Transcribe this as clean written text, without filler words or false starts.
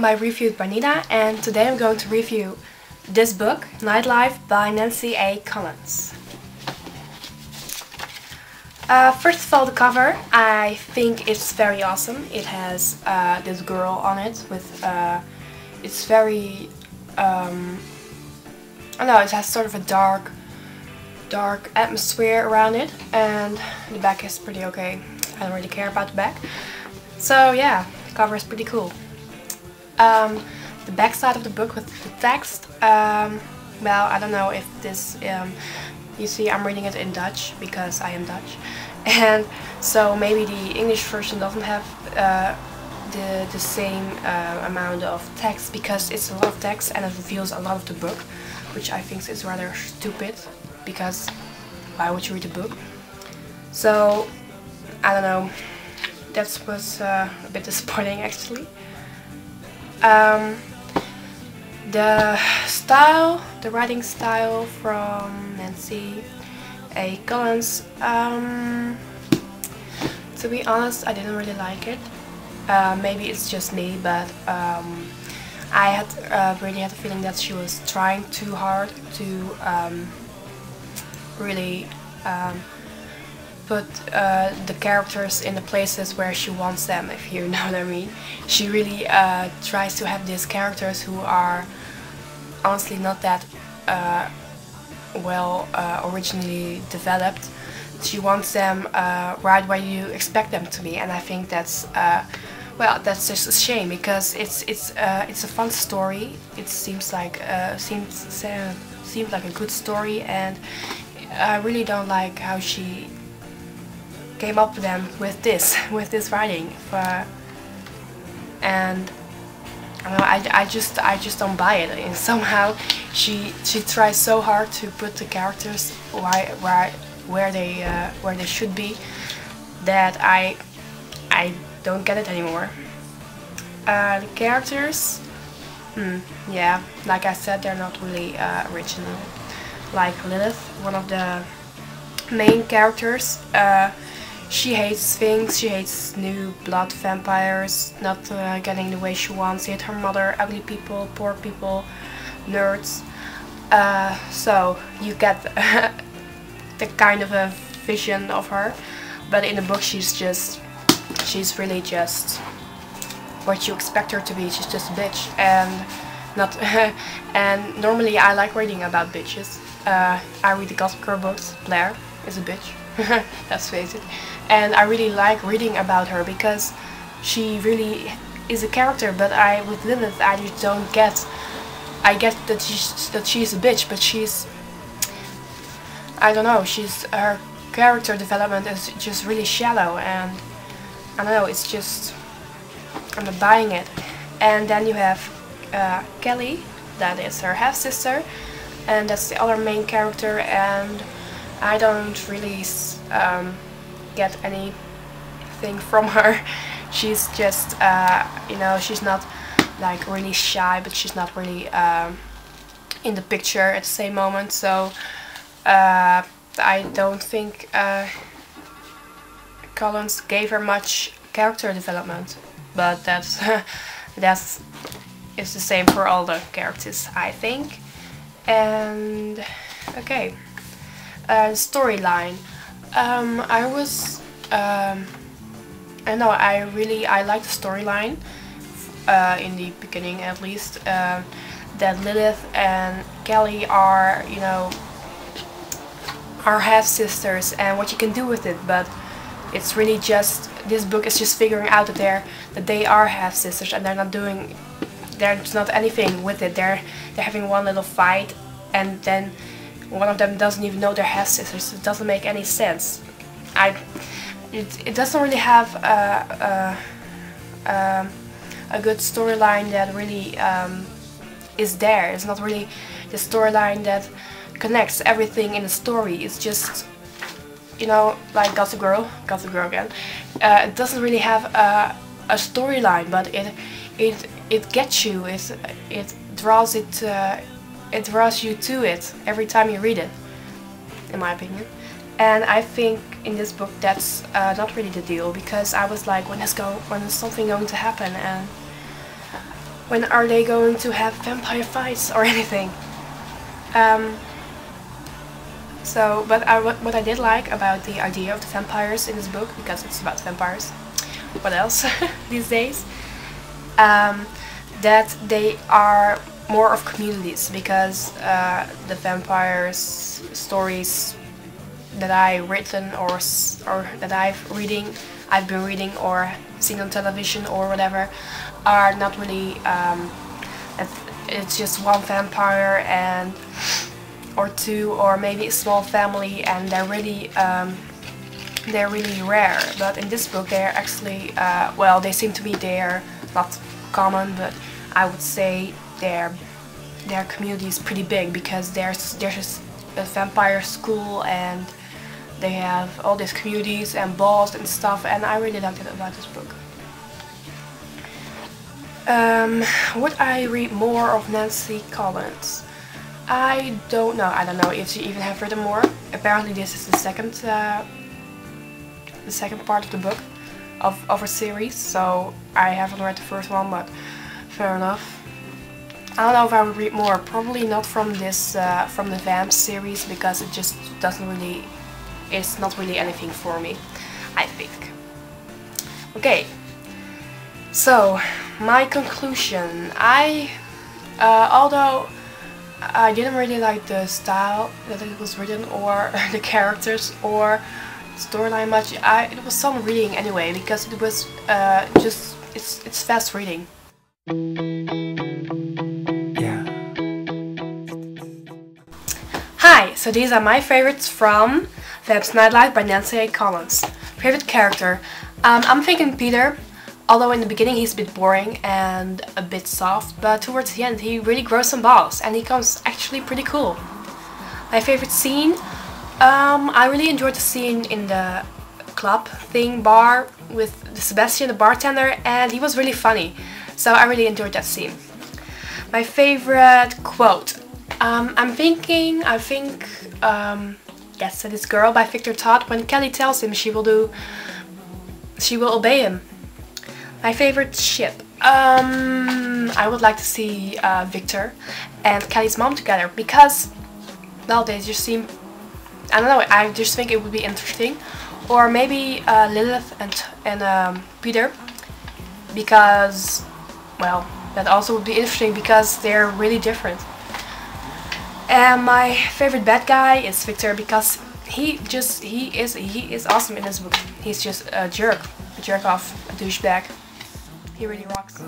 by Reviewed by Nina, and today I'm going to review this book, Nightlife by Nancy A. Collins. First of all, the cover, I think it's very awesome. It has this girl on it with, it's very, I don't know, it has sort of a dark atmosphere around it, and the back is pretty okay. I don't really care about the back. So yeah, the cover is pretty cool. The back side of the book with the text, well, I don't know if this, you see I'm reading it in Dutch because I am Dutch, and so maybe the English version doesn't have the same amount of text, because it's a lot of text and it reveals a lot of the book, which I think is rather stupid, because why would you read a book? So I don't know, that was a bit disappointing actually. The style, the writing style from Nancy A. Collins, to be honest, I didn't really like it. Maybe it's just me, but I had really had the feeling that she was trying too hard to really put the characters in the places where she wants them, if you know what I mean. She really tries to have these characters who are honestly not that well originally developed. She wants them right where you expect them to be, and I think that's well, that's just a shame, because it's a fun story. It seems like seems like a good story, and I really don't like how she came up with them with this writing, and I don't know, I just don't buy it. And somehow she tries so hard to put the characters where they should be, that I don't get it anymore. The characters, yeah, like I said, they're not really original. Like Lilith, one of the main characters, she hates things, she hates new blood vampires, not getting the way she wants it, her mother, ugly people, poor people, nerds. So you get the kind of a vision of her, but in the book she's really just what you expect her to be. She's just a bitch, and not and normally I like reading about bitches. I read the Gossip Girl books. Blair is a bitch, let's face it, and I really like reading about her because she really is a character. But with Lilith, I just don't get. I get that she's a bitch, but she's, I don't know, her character development is just really shallow, and I don't know, it's just, I'm not buying it. And then you have Kelly, that is her half-sister, and that's the other main character, and I don't really get anything from her. She's just, you know, she's not like really shy, but she's not really in the picture at the same moment, so I don't think Collins gave her much character development, but that's it's the same for all the characters, I think. And okay, storyline. I know I like the storyline in the beginning, at least, that Lilith and Kelly are, you know, are half-sisters and what you can do with it, but it's really just, this book is just figuring out that they are half-sisters, and there's not anything with it. They're having one little fight, and then one of them doesn't even know they're half-sisters. It doesn't make any sense. It doesn't really have a good storyline that really is there. It's not really the storyline that connects everything in the story. It's just, you know, like Gossip Girl again. It doesn't really have a storyline, but it gets you. It draws you to it every time you read it, in my opinion. And I think in this book that's not really the deal, because I was like, when is something going to happen? And When are they going to have vampire fights or anything? What I did like about the idea of the vampires in this book, because it's about vampires, what else these days, that they are more of communities, because the vampires stories that I've written or that I've been reading or seen on television or whatever, are not really it's just one vampire and or two, or maybe a small family, and they're really rare. But in this book they're actually well, they seem to be, they're not common, but I would say their community is pretty big, because there's just a vampire school and they have all these communities and balls and stuff, and I really liked it about this book. Would I read more of Nancy Collins? I don't know. I don't know if she even have written more. Apparently this is the second part of the book of her series, so I haven't read the first one, but fair enough. I don't know if I would read more. Probably not from this from the Vamp series, because it just doesn't really, it's not really anything for me, I think. Okay, so my conclusion. Although I didn't really like the style that it was written, or the characters, or storyline much, it was some reading anyway, because it was just it's fast reading. Yeah. Hi, so these are my favorites from Vamp's Nightlife by Nancy Collins. Favorite character? I'm thinking Peter. Although in the beginning he's a bit boring and a bit soft, but towards the end he really grows some balls and he becomes actually pretty cool. My favorite scene? I really enjoyed the scene in the club thing bar with Sebastian, the bartender, and he was really funny. So I really enjoyed that scene. My favorite quote? I think Yes, This Girl by Victor Todd, when Kelly tells him she will obey him. My favorite ship? I would like to see Victor and Kelly's mom together, because, well, they just seem, I don't know, I just think it would be interesting. Or maybe Lilith and Peter, because, well, that also would be interesting, because they're really different. And my favorite bad guy is Victor, because he is awesome in this book. He's just a jerk off, a douchebag. He really rocks.